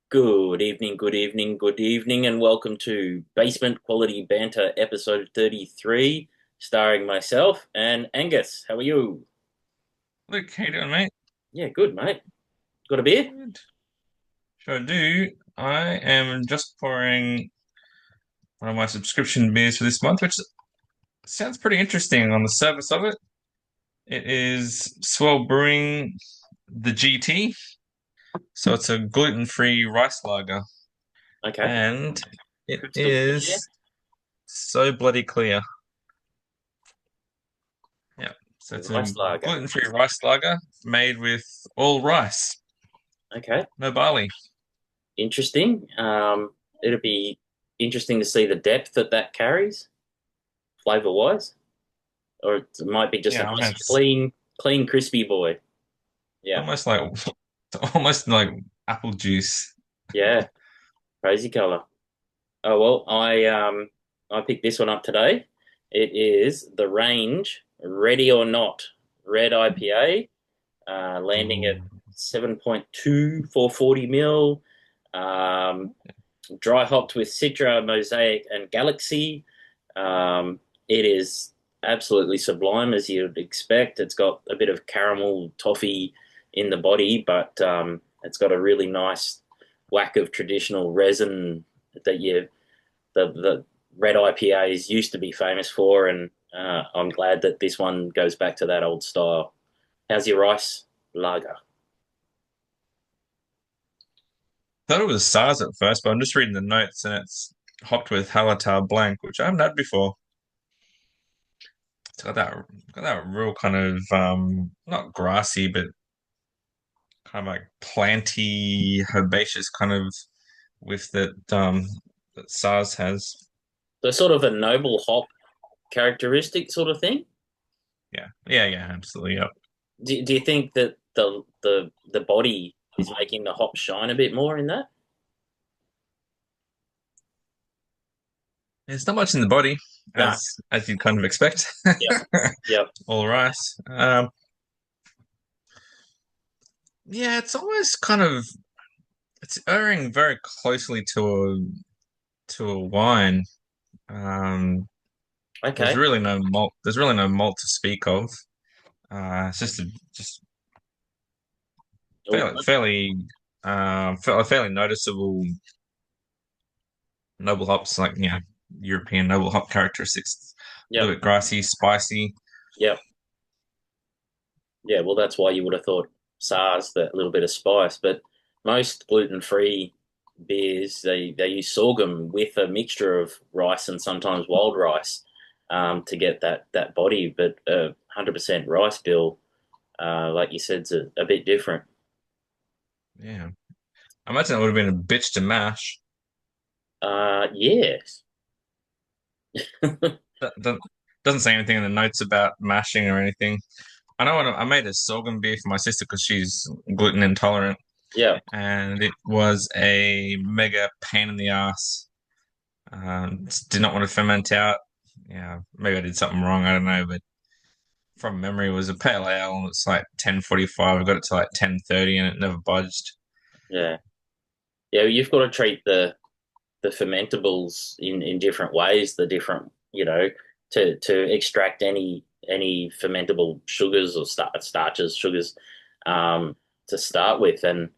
Good evening, good evening, good evening, and welcome to Basement Quality Banter episode 33, starring myself and Angus. How are you? Luke, how you doing, mate? Yeah, good, mate. Got a beer? Good. Sure do. I am just pouring one of my subscription beers for this month, which sounds pretty interesting on the surface of it. It is Swell Brewing the GT, so it's a gluten-free rice lager, Okay. and it Crystal clear. is so bloody clear. Yeah, so it's a Rice lager. gluten-free rice lager made with all rice, Okay. no barley. Interesting. It'll be interesting to see the depth that that carries, flavor-wise. Or it might be just a Yeah, I mean nice, it's clean, crispy boy. Yeah. almost like almost like apple juice. Yeah. Crazy color. Oh well, I picked this one up today. It is the Range Ready or Not Red IPA, landing at Ooh. 7.2 for 40 mil, um, dry hopped with Citra, Mosaic, and Galaxy. It is absolutely sublime as you'd expect. It's got a bit of caramel toffee in the body, but it's got a really nice whack of traditional resin that the red IPAs used to be famous for, and I'm glad that this one goes back to that old style. How's your rice lager? Thought it was SARS at first, but I'm just reading the notes and it's hopped with Hallertau Blanc, which I haven't had before. It's got that real kind of not grassy, but kind of like planty, herbaceous kind of whiff that SARS has. So sort of a noble hop characteristic sort of thing. Yeah, absolutely. Yep. Do you think that the body is making the hop shine a bit more in that? There's not much in the body, No. as you'd kind of expect. Yep. Yep. All rice. Yeah, it's almost kind of it's erring very closely to a wine. Um, there's Okay. really no malt. There's really no malt to speak of. It's just Oh, fairly noticeable noble hops, like European noble hop characteristics. A yep. little bit grassy, spicy. Yep. Yeah. Well, that's why you would have thought SARS, that little bit of spice, but most gluten-free beers they use sorghum with a mixture of rice and sometimes wild rice to get that body. But 100% rice bill, like you said, is a bit different. Yeah, I imagine it would have been a bitch to mash. Yes. That doesn't say anything in the notes about mashing or anything. I know I made a sorghum beer for my sister because she's gluten intolerant, Yeah. and it was a mega pain in the ass. Did not want to ferment out. Yeah, maybe I did something wrong. I don't know, but from memory, it was a pale ale. And it's like 10:45. I got it to like 10:30, and it never budged. Yeah. Yeah. You've got to treat the fermentables in different ways, the different, to extract any fermentable sugars or starches, sugars, to start with. And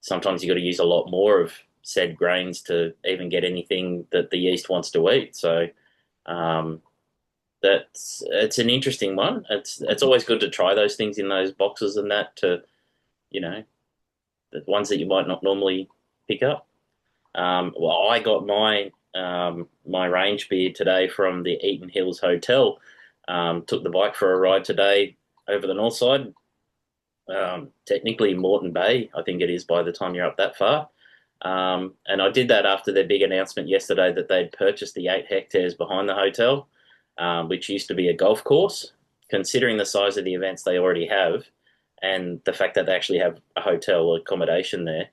sometimes you got to use a lot more of said grains to even get anything that the yeast wants to eat. So um, that's it's an interesting one. It's always good to try those things in those boxes and that to, you know, the ones that you might not normally pick up. Well, I got my range beer today from the Eaton Hills Hotel. Took the bike for a ride today over the north side. Technically Moreton Bay, I think it is by the time you're up that far. And I did that after their big announcement yesterday that they'd purchased the 8 hectares behind the hotel, which used to be a golf course. Considering the size of the events they already have, and the fact that they actually have a hotel accommodation there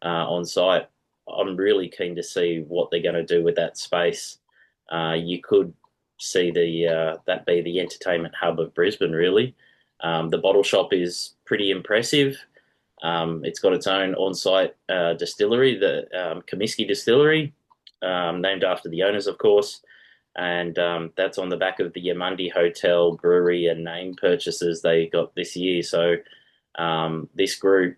on site, I'm really keen to see what they're going to do with that space. You could see the that be the entertainment hub of Brisbane, really. The bottle shop is pretty impressive. It's got its own on-site distillery, the Comiskey Distillery, named after the owners, of course. And that's on the back of the Yamundi Hotel brewery and name purchases they got this year. So this group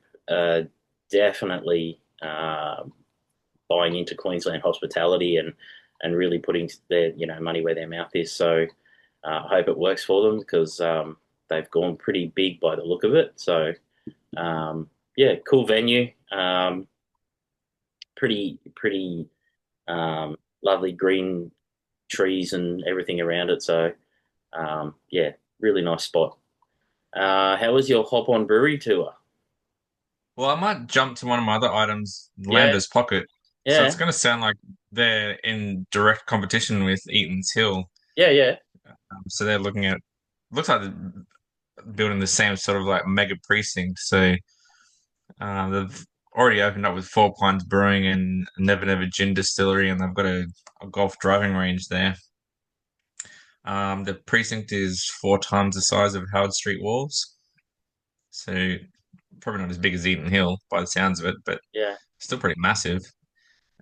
definitely buying into Queensland hospitality and really putting their money where their mouth is. So I hope it works for them because they've gone pretty big by the look of it. So yeah, cool venue. Pretty lovely green trees and everything around it. So yeah, really nice spot. How was your hop on brewery tour? Well, I might jump to one of my other items, Yeah, Lander's Pocket. So it's yeah, going to sound like they're in direct competition with Eaton's Hill. yeah. So they're looking at, looks like they're building the same sort of like mega precinct. So they've already opened up with Four Pines Brewing and Never Never Gin Distillery, and they've got a golf driving range there. The precinct is 4 times the size of Howard Street Walls. So probably not as big as Eaton Hill by the sounds of it, but Yeah. still pretty massive.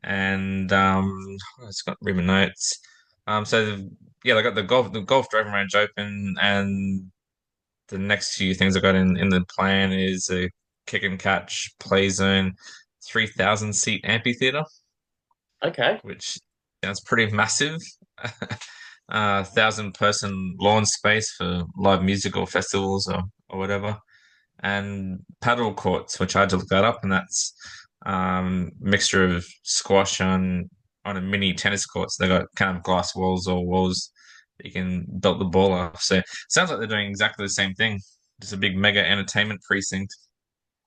And it's got ribbon notes. Yeah, they got the golf driving range open, and the next few things I got in the plan is a kick and catch play zone, 3,000 seat amphitheater, Okay. which sounds pretty massive. 1,000 person lawn space for live musical festivals or whatever, and paddle courts, which I had to look that up, and that's mixture of squash on a mini tennis court. So they got kind of glass walls or walls that you can belt the ball off. So it sounds like they're doing exactly the same thing, just a big mega entertainment precinct.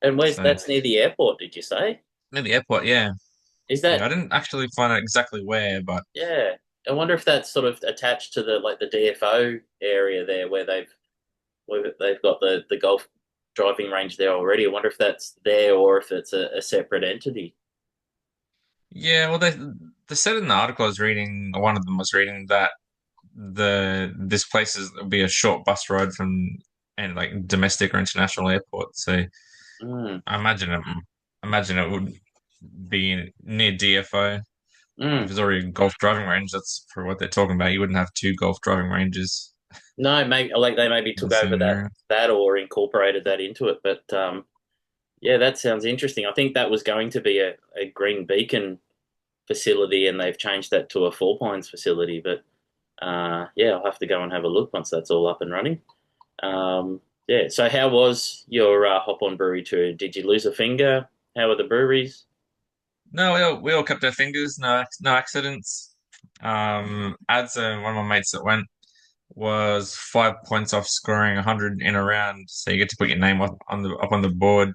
And where's So that's near the airport, did you say? near the airport, yeah, Is yeah. that I didn't actually find out exactly where, but yeah. I wonder if that's sort of attached to the like the DFO area there where they've got the golf driving range there already. I wonder if that's there or if it's a separate entity. yeah. Well, they said in the article I was reading, or one of them was reading that this place is will be a short bus ride from and like domestic or international airports. So Mm, I imagine it would be near DFO. If mm. there's already a golf driving range, that's for what they're talking about. You wouldn't have two golf driving ranges No, maybe like they maybe in the took over same area. that or incorporated that into it. But yeah, that sounds interesting. I think that was going to be a Green Beacon facility, and they've changed that to a Four Pines facility. But yeah, I'll have to go and have a look once that's all up and running. Yeah. So how was your hop on brewery tour? Did you lose a finger? How are the breweries? No, we all kept our fingers. No accidents. Ads, one of my mates that went was 5 points off scoring 100 in a round. So you get to put your name up on the board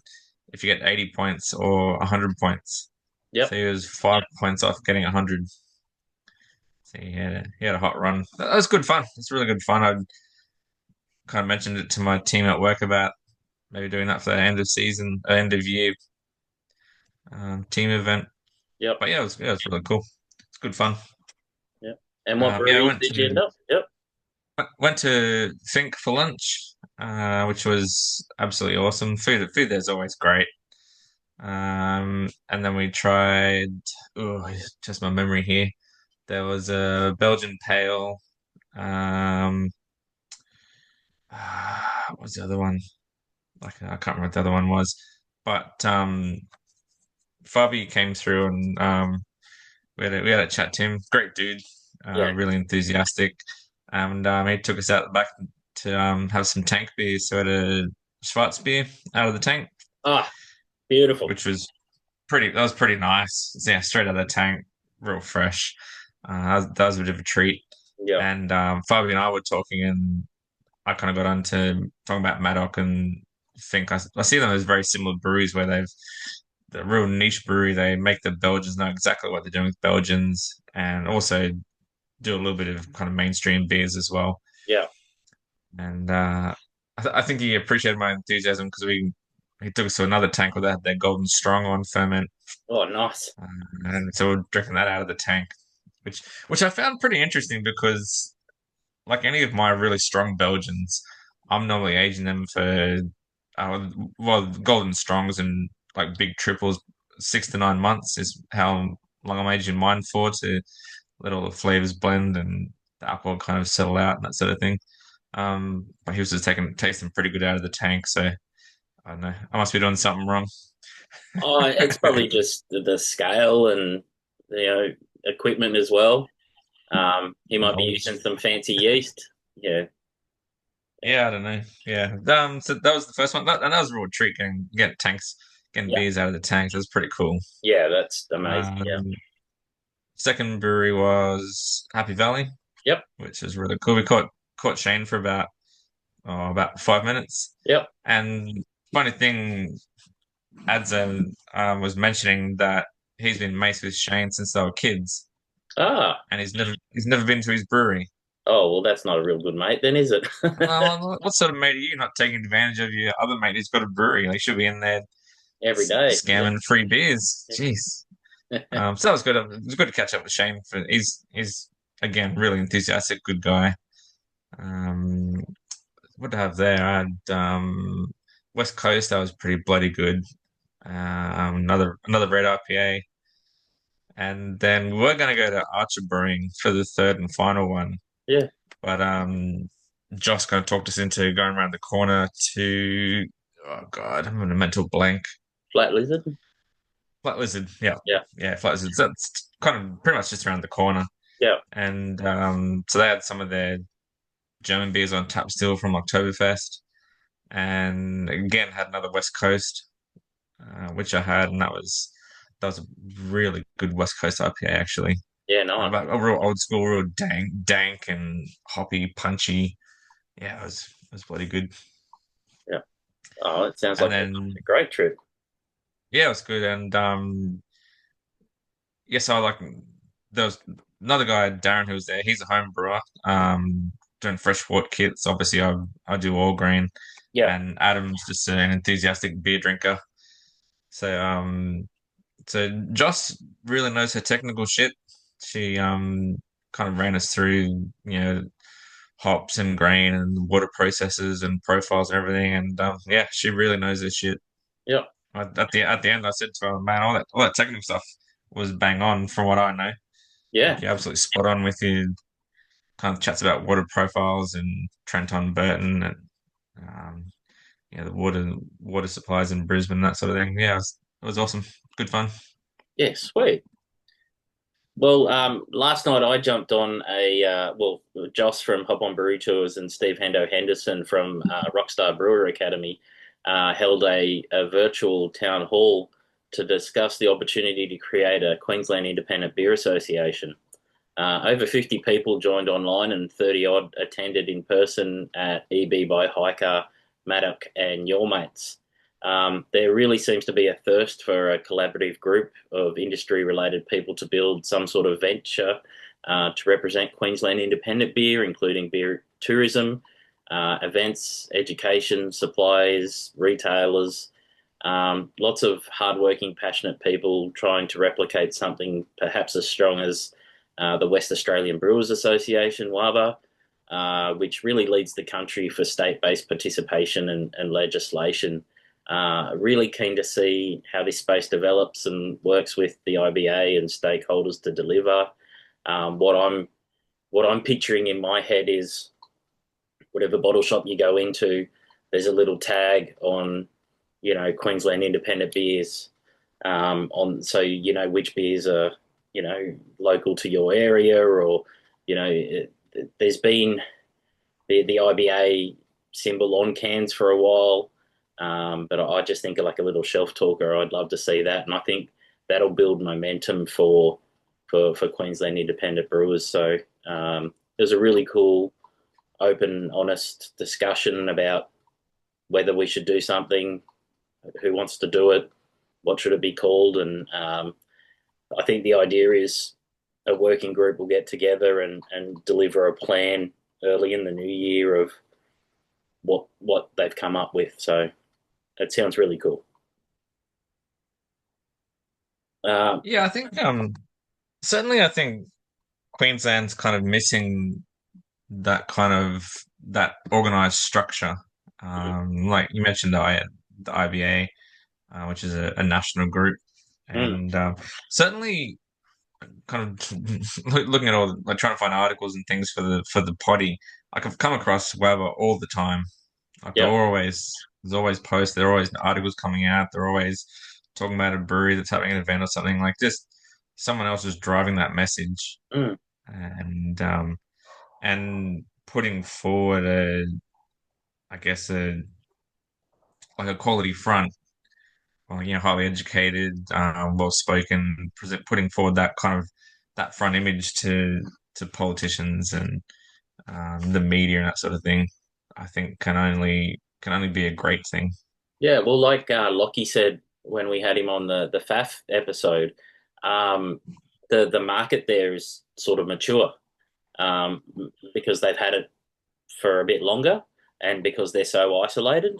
if you get 80 points or 100 points. So Yep. he was 5 points off getting 100. So he had a hot run. That was good fun. It's really good fun. I kind of mentioned it to my team at work about maybe doing that for the end of season, end of year team event. Yep. But yeah, it was really cool. It's good fun. Yep. And what Yeah, I breweries went did you end to up? Yep. went to Think for lunch, which was absolutely awesome. Food there's always great. And then we tried. Oh, just my memory here. There was a Belgian pale. Um, what was the other one? Like I can't remember what the other one was. But Fabi came through and we had a chat to him. Great dude, Yeah. really enthusiastic, and he took us out the back to have some tank beer. So we had a Schwarzbier out of the tank, Ah, beautiful. which was pretty. That was pretty nice. So, yeah, straight out of the tank, real fresh. That was a bit of a treat. Yep. And Fabi and I were talking, and I kind of got on to talking about Maddock and think I see them as very similar breweries where they've the real niche brewery. They make the Belgians know exactly what they're doing with Belgians, and also do a little bit of kind of mainstream beers as well. Yeah. And I think he appreciated my enthusiasm because he took us to another tank where they had their Golden Strong on ferment, Oh, nice. and so we're drinking that out of the tank, which I found pretty interesting because like any of my really strong Belgians, I'm normally aging them for well, Golden Strongs and like big triples, 6 to 9 months is how long I'm aging mine for to let all the flavors blend and the alcohol kind of settle out and that sort of thing. But he was just tasting pretty good out of the tank, so I don't know. I must be doing something wrong. Oh, it's probably just the scale and you know equipment as well. He might be using Knowledge. some fancy yeast. Yeah, yeah, Yeah, I don't know. Yeah. So that was the first one. And that was a real treat getting tanks, getting yeah, beers out of the tanks. It was pretty cool. yeah. That's amazing. Yeah, Um, Second brewery was Happy Valley, yep, which is really cool. We caught Shane for about 5 minutes. yep. And funny thing, Adza was mentioning that he's been mates with Shane since they were kids, Ah, and he's never been to his brewery. oh well, that's not a real good mate, then, is it? What sort of mate are you not taking advantage of your other mate who's got a brewery? They should be in there Every day. Yeah, scamming free beers. Jeez. So that was good. It was good to catch up with Shane. He's again really enthusiastic, good guy. Um, what did I have there? I had West Coast. That was pretty bloody good. Another red IPA, and then we were going to go to Archer Brewing for the third and final one, yeah. but Josh kind of talked us into going around the corner to, oh God, I'm in a mental blank. Flat lizard. Flat Lizard, yeah, Yeah, yeah, Flat Lizard. So that's kind of pretty much just around the corner, yeah, and so they had some of their German beers on tap still from Oktoberfest, and again had another West Coast, which I had, and that was a really good West Coast IPA actually. yeah. Nice. But a real old school, real dank and hoppy, punchy. Yeah, it was bloody good. Yeah. Oh, it sounds And like then a great trip. yeah, it was good. And yes, I like there was another guy, Darren, who was there. He's a home brewer, doing freshwater kits. Obviously, I do all green, Yeah, and Adam's just an enthusiastic beer drinker. So so Joss really knows her technical shit. She kind of ran us through, hops and grain and water processes and profiles and everything. And yeah, she really knows this shit. yeah, At the end, I said to her, "Man, all that technical stuff was bang on from what I know. yeah. Like you're absolutely spot on with your kind of chats about water profiles and Trenton Burton and um, the water supplies in Brisbane, that sort of thing. Yeah, it was awesome, good fun. Yeah, sweet. Well, last night I jumped on Joss from Hop On Brew Tours and Steve Hendo Henderson from Rockstar Brewer Academy held a virtual town hall to discuss the opportunity to create a Queensland Independent Beer Association. Over 50 people joined online and 30 odd attended in person at EB by Hiker, Maddock, and Your Mates. There really seems to be a thirst for a collaborative group of industry related people to build some sort of venture to represent Queensland independent beer, including beer tourism, events, education, suppliers, retailers. Lots of hardworking, passionate people trying to replicate something perhaps as strong as the West Australian Brewers Association, WABA, which really leads the country for state-based participation and legislation. Really keen to see how this space develops and works with the IBA and stakeholders to deliver. What I'm picturing in my head is whatever bottle shop you go into, there's a little tag on, Queensland independent beers, on so you know which beers are local to your area, or there's been the IBA symbol on cans for a while. But I just think of like a little shelf talker. I'd love to see that, and I think that'll build momentum for Queensland independent brewers. So it was a really cool, open, honest discussion about whether we should do something, who wants to do it, what should it be called, and I think the idea is a working group will get together and deliver a plan early in the new year of what they've come up with. So it sounds really cool. Yeah, I think certainly I think Queensland's kind of missing that organized structure. Like you mentioned, the IBA, which is a national group, Mm, and certainly kind of looking at all, like trying to find articles and things for the potty. Like I've come across Weber all the time. Like yep. there's always posts, there are always articles coming out. They're always talking about a brewery that's having an event or something. Like just someone else is driving that message Mm, and putting forward I guess like a quality front, or, highly educated, well spoken, putting forward that kind of that front image to politicians and the media and that sort of thing. I think can only be a great thing. yeah. Well, like Lockie said when we had him on the FAF episode, um, the market there is sort of mature um, because they've had it for a bit longer and because they're so isolated.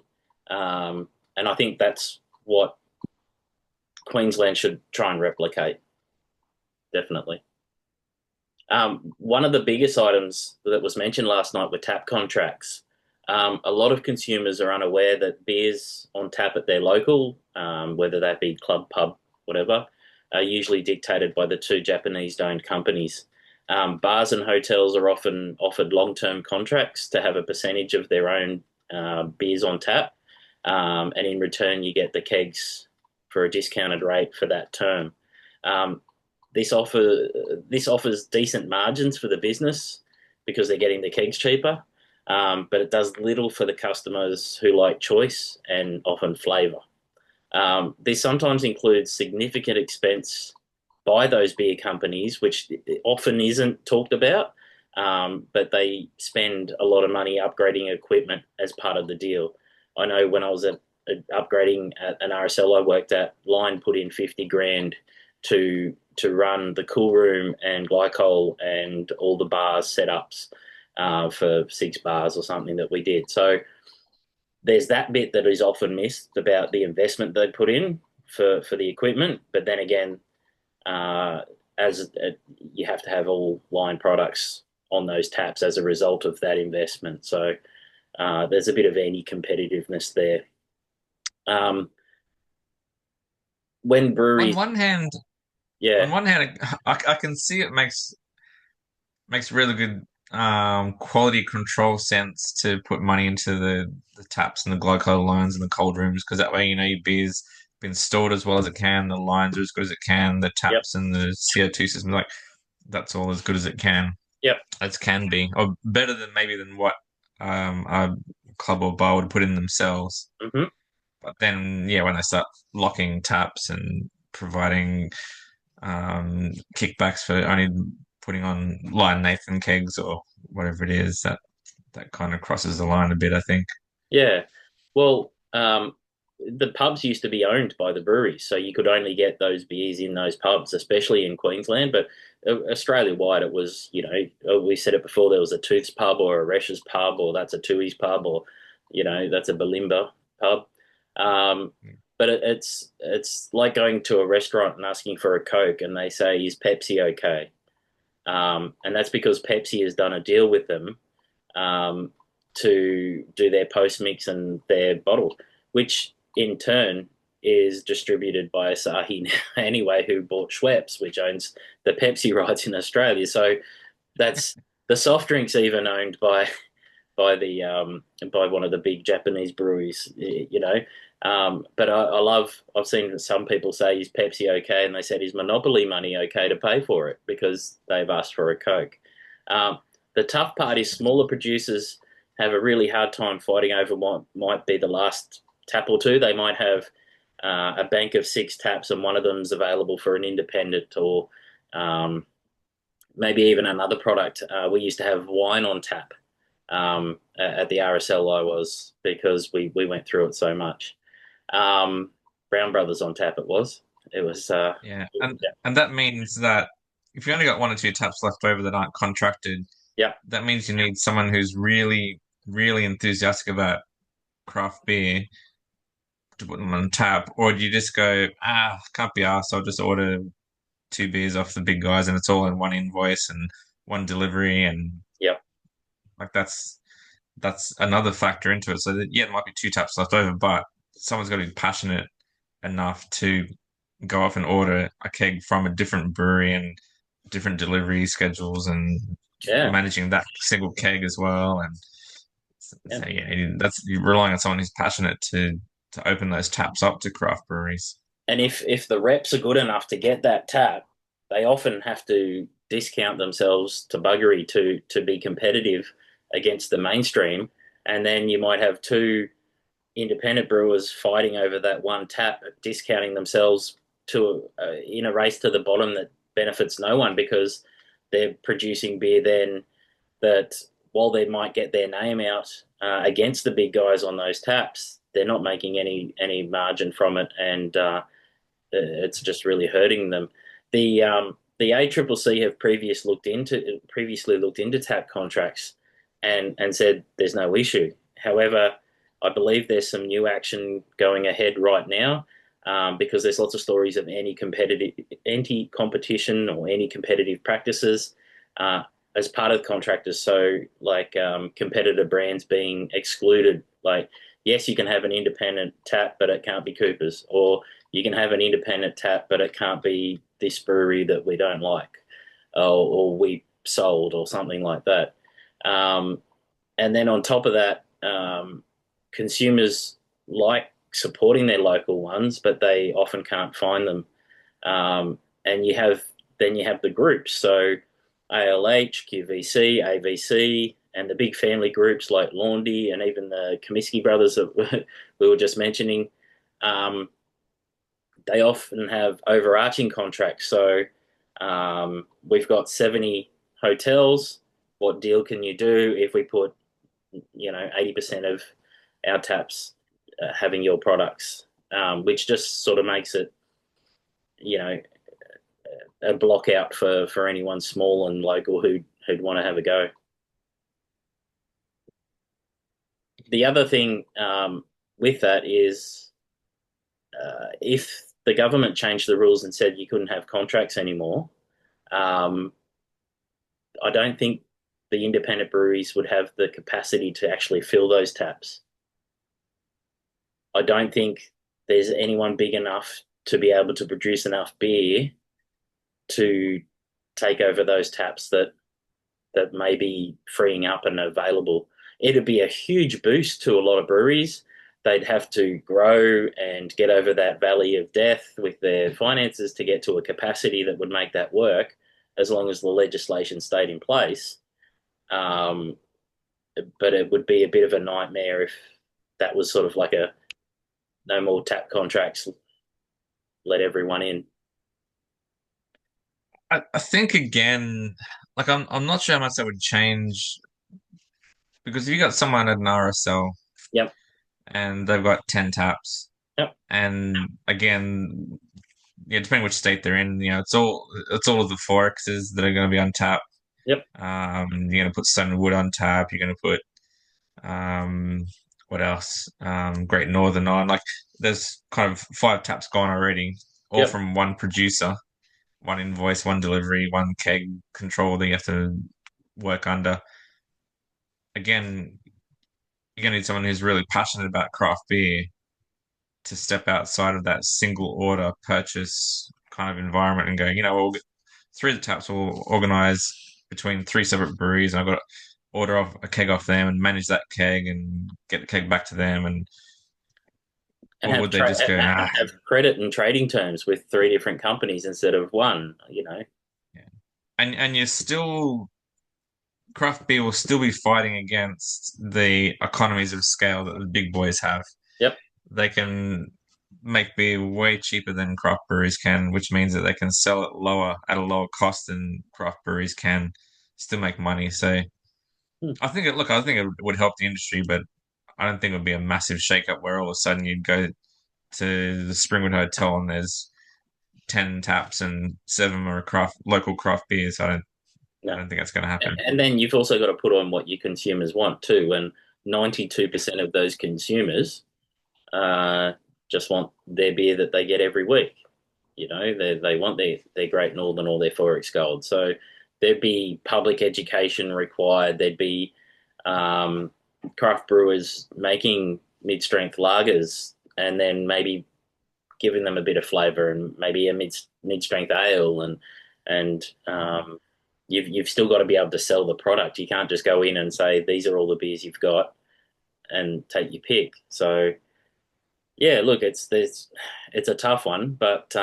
And I think that's what Queensland should try and replicate, definitely. One of the biggest items that was mentioned last night were tap contracts. A lot of consumers are unaware that beers on tap at their local, whether that be club, pub, whatever, are usually dictated by the two Japanese-owned companies. Bars and hotels are often offered long-term contracts to have a percentage of their own beers on tap, and in return, you get the kegs for a discounted rate for that term. Um, this offer this offers decent margins for the business because they're getting the kegs cheaper, but it does little for the customers who like choice and often flavour. This sometimes includes significant expense by those beer companies, which often isn't talked about, but they spend a lot of money upgrading equipment as part of the deal. I know when I was upgrading at an RSL I worked at, Line put in 50 grand to run the cool room and glycol and all the bars setups for 6 bars or something that we did. So there's that bit that is often missed about the investment they put in for the equipment. But then again, uh, as you have to have all line products on those taps as a result of that investment. So there's a bit of anti-competitiveness there. Um, when On breweries, one hand, yeah, on one hand, I can see it makes really good quality control sense to put money into the taps and the glycol lines and the cold rooms because that way your beer's been stored as well as it can, the lines are as good as it can, the yep, taps and the CO2 system, like that's all as good as it yep, as can be, or better than maybe than what a club or bar would put in themselves. hmm, But then, yeah, when they start locking taps and providing kickbacks for only putting on Lion Nathan kegs or whatever it is, that kind of crosses the line a bit, I think. yeah. Well, the pubs used to be owned by the breweries, so you could only get those beers in those pubs, especially in Queensland. But Australia wide, it was, we said it before, there was a Tooth's pub or a Resh's pub, or that's a Tooheys pub, or, that's a Balimba pub. But it's like going to a restaurant and asking for a Coke, and they say, "Is Pepsi okay?" And that's because Pepsi has done a deal with them um, to do their post mix and their bottle, which in turn is distributed by Asahi now anyway, who bought Schweppes, which owns the Pepsi rights in Australia. So that's the soft drinks even owned by one of the big Japanese breweries. But I love, I've seen some people say, is Pepsi okay? And they said, is Monopoly money okay to pay for it? Because they've asked for a Coke. Um, the tough part is smaller producers have a really hard time fighting over what might be the last tap or two. They might have a bank of 6 taps and one of them's available for an independent or um, maybe even another product. We used to have wine on tap at the RSL I was because we went through it so much. Um, Brown Brothers on tap it was. It was Yeah, yeah, and that means that if you only got one or two taps left over that aren't contracted, yeah, that means you need someone who's really, really enthusiastic about craft beer to put them on tap, or do you just go, can't be asked, I'll just order 2 beers off the big guys and it's all in one invoice and one delivery and yeah. like that's that's another factor into it. So that, yeah, there might be two taps left over, but someone's got to be passionate enough to go off and order a keg from a different brewery and different delivery schedules and Yeah, managing that single keg as well. And yeah. so yeah, that's you're relying on someone who's passionate to open those taps up to craft breweries. And if the reps are good enough to get that tap, they often have to discount themselves to buggery to be competitive against the mainstream. And then you might have two independent brewers fighting over that one tap, discounting themselves to in a race to the bottom that benefits no one because they're producing beer then that while they might get their name out against the big guys on those taps, they're not making any margin from it, and it's just really hurting them. The ACCC have previously looked into tap contracts and said there's no issue. However, I believe there's some new action going ahead right now because there's lots of stories of anti competition or any competitive practices uh, as part of contractors. So like competitor brands being excluded. Like yes, you can have an independent tap, but it can't be Cooper's, or you can have an independent tap, but it can't be this brewery that we don't like, or we sold, or something like that. Um, and then on top of that, consumers like supporting their local ones, but they often can't find them. And you have the groups, so ALH, QVC, AVC, and the big family groups like Laundy and even the Comiskey brothers that we were just mentioning. Um, they often have overarching contracts. So we've got 70 hotels. What deal can you do if we put, 80% of our taps having your products, which just sort of makes it, you know, a block out for anyone small and local who'd want to have a go. The other thing with that is if the government changed the rules and said you couldn't have contracts anymore, um, I don't think the independent breweries would have the capacity to actually fill those taps. I don't think there's anyone big enough to be able to produce enough beer to take over those taps that may be freeing up and available. It'd be a huge boost to a lot of breweries. They'd have to grow and get over that valley of death with their finances to get to a capacity that would make that work, as long as the legislation stayed in place. Um, but it would be a bit of a nightmare if that was sort of like a no more tap contracts, let everyone in. I think again, like I'm not sure how much that would change because if you got someone at an RSL Yep, and they've got 10 taps, yep, and again, yeah, depending which state they're in, it's all of the forexes that are going to be on tap. yep, You're going to put Stone Wood on tap. You're going to put what else? Great Northern on. Like there's kind of five taps gone already, all yep. from one producer, one invoice, one delivery, one keg control that you have to work under. Again, you're going to need someone who's really passionate about craft beer to step outside of that single order purchase kind of environment and go, we'll get three of the taps will organize between three separate breweries, and I've got to order off a keg off them and manage that keg and get the keg back to them. And And or would they just go, and have credit and trading terms with three different companies instead of one. yeah. And you're still craft beer will still be fighting against the economies of scale that the big boys have. Yep. They can make beer way cheaper than craft breweries can, which means that they can sell it lower at a lower cost than craft breweries can, still make money. So Hmm. I think it would help the industry, but I don't think it would be a massive shakeup where all of a sudden you'd go to the Springwood Hotel and there's 10 taps and seven are local craft beers. I No. don't think that's going to happen. And then you've also got to put on what your consumers want too. And 92% of those consumers uh, just want their beer that they get every week. They want their Great Northern or their Forex Gold. So there'd be public education required. There'd be um, craft brewers making mid-strength lagers and then maybe giving them a bit of flavour and maybe a mid-strength ale and you've still got to be able to sell the product. You can't just go in and say these are all the beers you've got and take your pick. So yeah, look, it's a tough one, but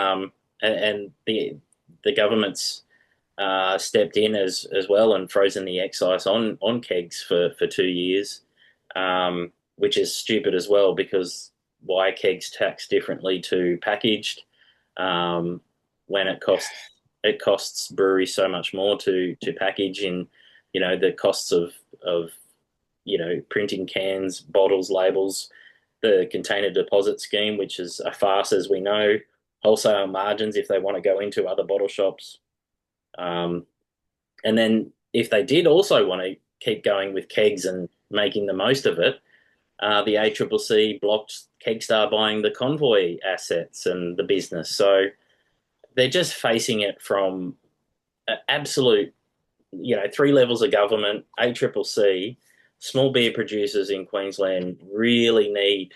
and the government's stepped in as well and frozen the excise on kegs for 2 years, which is stupid as well because why kegs tax differently to packaged um, when it costs breweries so much more to package in the costs of printing cans, bottles, labels, the container deposit scheme, which is a farce as we know, wholesale margins if they want to go into other bottle shops. Um, and then if they did also want to keep going with kegs and making the most of it, the ACCC blocked Kegstar buying the Convoy assets and the business. So they're just facing it from absolute, three levels of government, ACCC, small beer producers in Queensland really need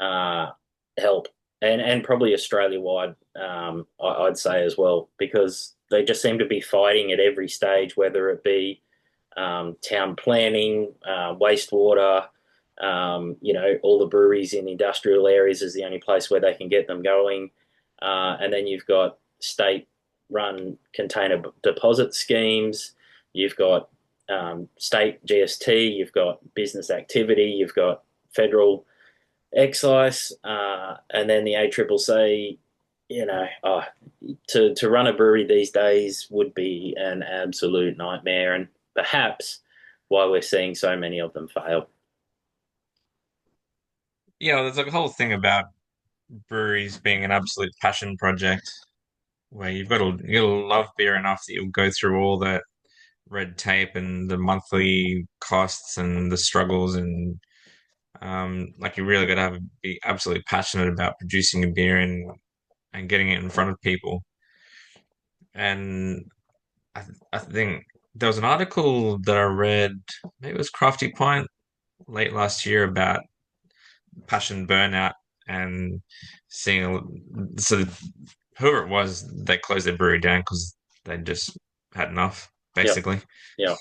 uh, help, and probably Australia wide, I'd say as well, because they just seem to be fighting at every stage, whether it be town planning, wastewater. All the breweries in industrial areas is the only place where they can get them going, and then you've got state-run container deposit schemes. You've got state GST. You've got business activity. You've got federal excise, and then the ACCC. To run a brewery these days would be an absolute nightmare, and perhaps why we're seeing so many of them fail. Yeah, there's a whole thing about breweries being an absolute passion project where you'll love beer enough that you'll go through all that red tape and the monthly costs and the struggles and like you really got to be absolutely passionate about producing a beer and getting it in front of people. And I think there was an article that I read, maybe it was Crafty Pint late last year about passion burnout and so whoever it was, they closed their brewery down because they just had enough, Yep, basically. yep.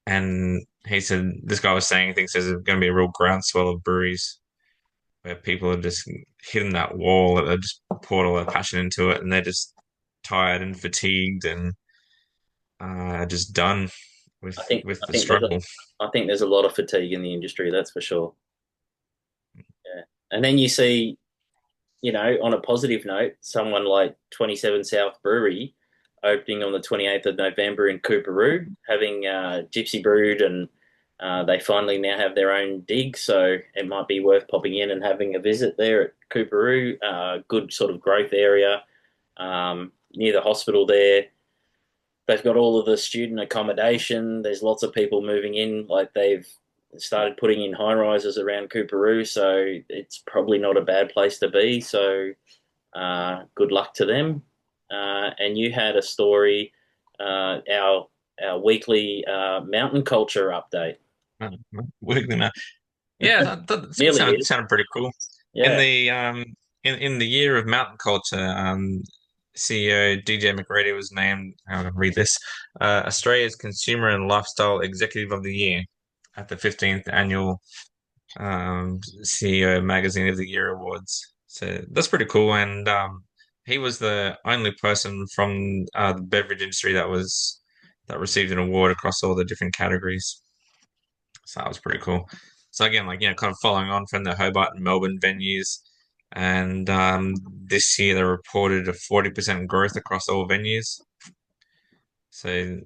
And he said this guy was saying he thinks there's going to be a real groundswell of breweries where people are just hitting that wall that they just poured all their passion into it and they're just tired and fatigued and just done with I think with I the think there's a struggle. I think there's a lot of fatigue in the industry, that's for sure. Yeah, and then you see, on a positive note, someone like 27 South Brewery opening on the 28th of November in Coorparoo, having Gypsy brewed, and they finally now have their own dig. So it might be worth popping in and having a visit there at Coorparoo. Good sort of growth area near the hospital there. They've got all of the student accommodation. There's lots of people moving in. Like they've started putting in high rises around Coorparoo, so it's probably not a bad place to be. So good luck to them. And you had a story, our weekly mountain culture update. Working that. Yeah, that Nearly sounded is. sounded pretty cool. In Yeah. the in the year of mountain culture, CEO DJ McReady was named. I'll read this. Australia's Consumer and Lifestyle Executive of the Year at the 15th annual CEO Magazine of the Year Awards. So that's pretty cool. And he was the only person from the beverage industry that received an award across all the different categories. So that was pretty cool. So again, like kind of following on from the Hobart and Melbourne venues, and this year they reported a 40% growth across all venues. So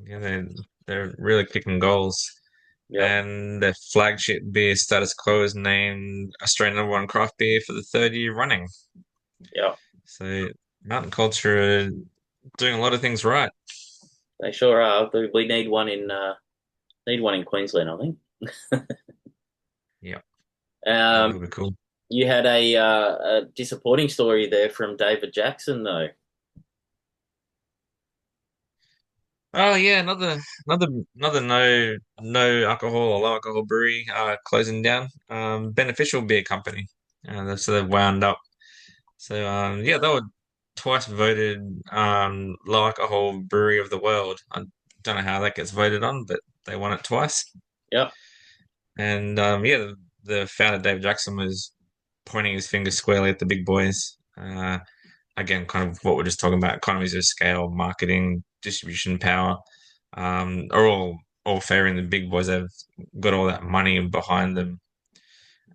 yeah, they're really kicking goals. Yep. And their flagship beer, Status Quo, is named Australian number one craft beer for the third year running. Yep. So Mountain Culture are doing a lot of things right. They sure are. We need one in Queensland, I think. Yeah, yeah, Um, that'll be cool. you had a disappointing story there from David Jackson, though. Oh yeah, another no alcohol or low alcohol brewery closing down. Beneficial Beer Company. So they've wound up. So yeah, they were twice voted low alcohol brewery of the world. I don't know how that gets voted on, but they won it twice. Yep. And yeah, the founder David Jackson was pointing his finger squarely at the big boys. Again, kind of what we're just talking about: economies of scale, marketing, distribution power, are all favoring the big boys. They've got all that money behind them,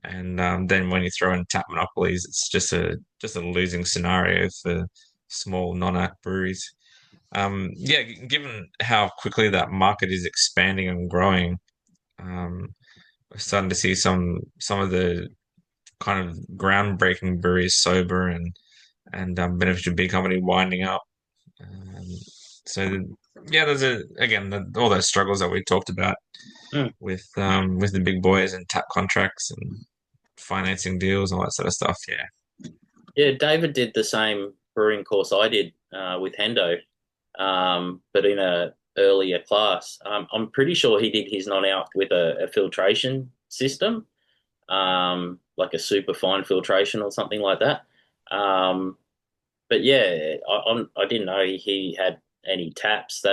and then when you throw in tap monopolies, it's just a losing scenario for small non-alc breweries. Yeah, given how quickly that market is expanding and growing, we're starting to see some of the kind of groundbreaking breweries sober and beneficial big company winding up. Um, so yeah, there's all those struggles that we talked about Mm. with the big boys and tap contracts and financing deals and all that sort of stuff. Yeah. Yeah, David did the same brewing course I did with Hendo, but in a earlier class. I'm pretty sure he did his non-out with a filtration system, like a super fine filtration or something like that. Um, but yeah, I didn't know he had any taps.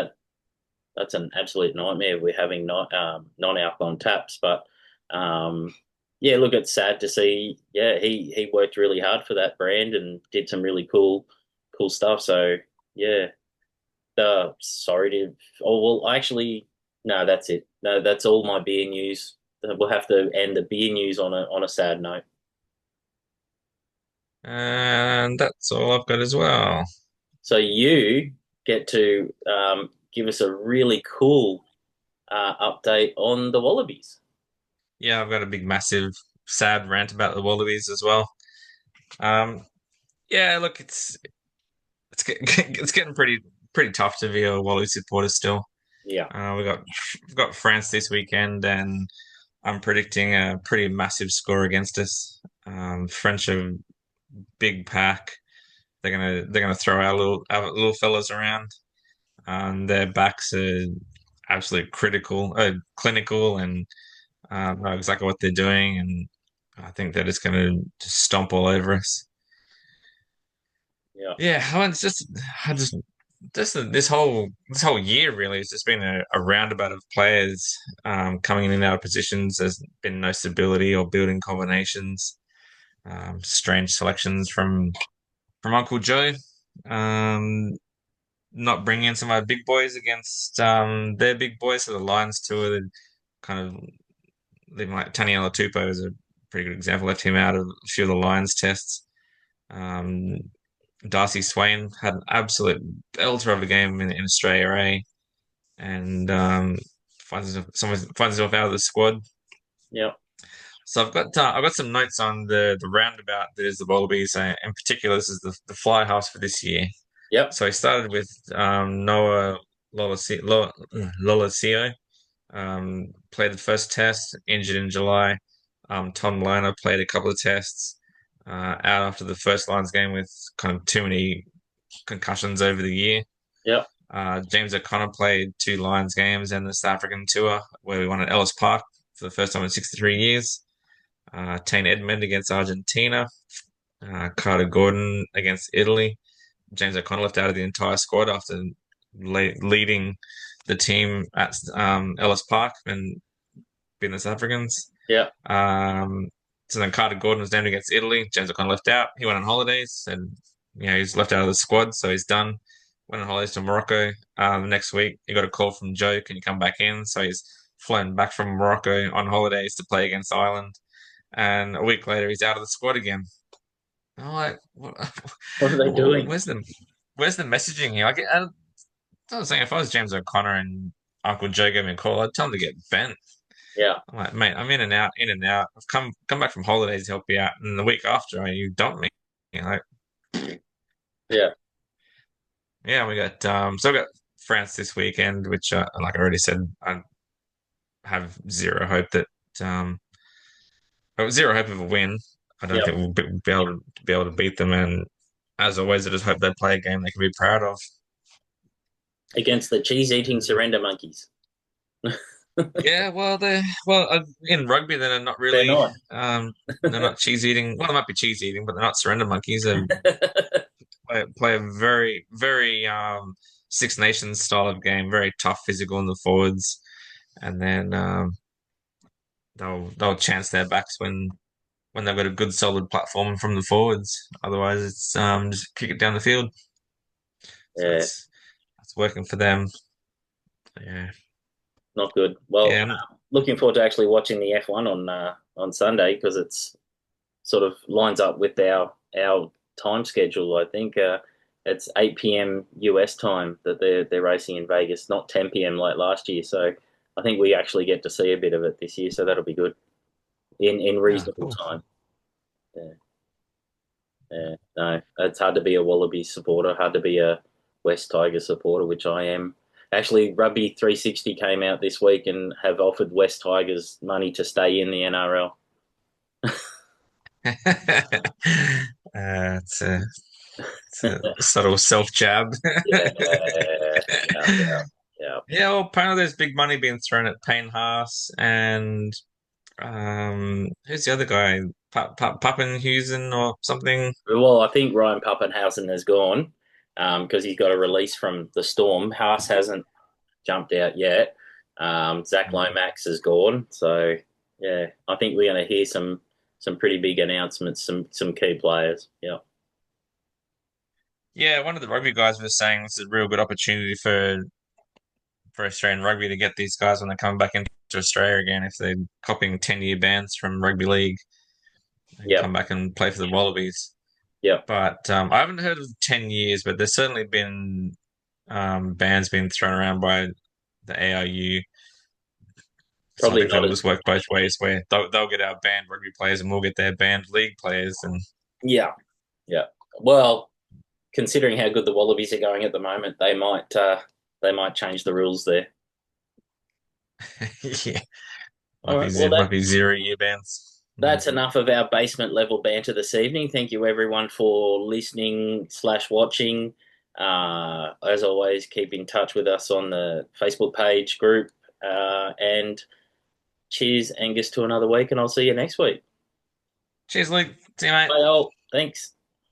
That's an absolute nightmare. We're having not non-alc on taps, but um, yeah, look, it's sad to see. Yeah, he worked really hard for that brand and did some really cool stuff. So yeah, sorry to. Oh well, actually, no, that's it. No, that's all my beer news. We'll have to end the beer news on a sad note. And that's all I've got as well. So you get to give us a really cool update on the Wallabies. Yeah, I've got a big, massive, sad rant about the Wallabies as well. Um, yeah, look, it's getting pretty tough to be a Wallaby supporter still. Yeah, We've got France this weekend, and I'm predicting a pretty massive score against us. French are big pack. They're gonna throw our little fellas around. Their backs are absolutely clinical, and know exactly what they're doing. And I think they're just gonna just stomp all over us. yeah, Yeah, I mean, I just this whole year really has just been a roundabout of players coming in and out of positions. There's been no stability or building combinations. Strange selections from Uncle Joe. Um, Not bringing in some of our big boys against their big boys. So the Lions tour, they kind of leaving like Taniela Tupou is a pretty good example. Left him out of a few of the Lions tests. Um, Darcy Swain had an absolute belter of a game in Australia A, and finds himself out of the squad. yeah, So I've got some notes on the roundabout that is the Wallabies. In particular, this is the fly halves for this year. yep, So he started with Noah Lolesio, played the first test, injured in July. Tom Lerner played a couple of tests, out after the first Lions game with kind of too many concussions over the year. yep, James O'Connor played two Lions games and the South African tour where we won at Ellis Park for the first time in 63 years. Tane Edmond against Argentina. Carter Gordon against Italy. James O'Connor left out of the entire squad after leading the team at Ellis Park and being the South Africans. yep, Um, so then Carter Gordon was named against Italy. James O'Connor left out. He went on holidays and he's left out of the squad, so he's done. Went on holidays to Morocco. Next week he got a call from Joe, can you come back in? So he's flown back from Morocco on holidays to play against Ireland. And a week later he's out of the squad again. I'm like, what, what are they doing? where's the messaging here? I was saying if I was James O'Connor and Uncle Joe gave me a call, I'd tell him to get bent. Yeah, I'm like, mate, I'm in and out, in and out. I've come back from holidays to help you out, and the week after, you dump me. Like, yeah, yeah, we got France this weekend, which, like I already said, I have um, zero hope of a win. I don't yep. think be able to beat them, and as always, I just hope they play a game they can be proud of. against the cheese-eating surrender monkeys. Yeah, well, in rugby they're not They're really not. they're not cheese eating. Well, they might be cheese eating, but they're not surrender monkeys. They play a very Six Nations style of game, very tough, physical in the forwards, and then they'll chance their backs when they've got a good solid platform from the forwards. Otherwise, it's just kick it down the field. So Yeah, that's working for them. Yeah, not good. Well, yeah, looking forward to actually watching the F1 on Sunday because it's sort of lines up with our time schedule. I think it's 8 p.m. US time that they're racing in Vegas, not 10 p.m. like last year. So I think we actually get to see a bit of it this year. So that'll be good in yeah, reasonable cool. time. Yeah, yeah. No, it's hard to be a Wallabies supporter, hard to be a West Tigers supporter, which I am. Actually, Rugby 360 came out this week and have offered West Tigers money to stay in the NRL. It's a subtle self jab. Yeah, yeah, yeah, yeah. Yeah, well, apparently there's big money being thrown at Payne Haas and who's the other guy? Pappenhuisen or something. Well, I think Ryan Pappenhausen has gone because he's got a release from the Storm. Haas hasn't jumped out yet. Zach Lomax is gone. So yeah, I think we're going to hear some pretty big announcements, some key players. Yeah, Yeah, one of the rugby guys was saying this is a real good opportunity for Australian rugby to get these guys when they come back into Australia again. If they're copying 10-year bans from rugby league and yep, come back and play for the Wallabies. yep. But I haven't heard of 10 years, but there's certainly been bans being thrown around by the ARU. So I Probably think not they'll as just work both ways, where they'll get our banned rugby players and we'll get their banned league players. And yeah, yeah. Well, considering how good the Wallabies are going at the moment, they might change the rules there. yeah, All right. Well, might be 0 year bans. that's enough of our basement level banter this evening. Thank you everyone for listening slash watching. As always, keep in touch with us on the Facebook page group. And cheers, Angus, to another week, and I'll see you next week. Cheers, Luke. See you, mate. Bye all. Thanks.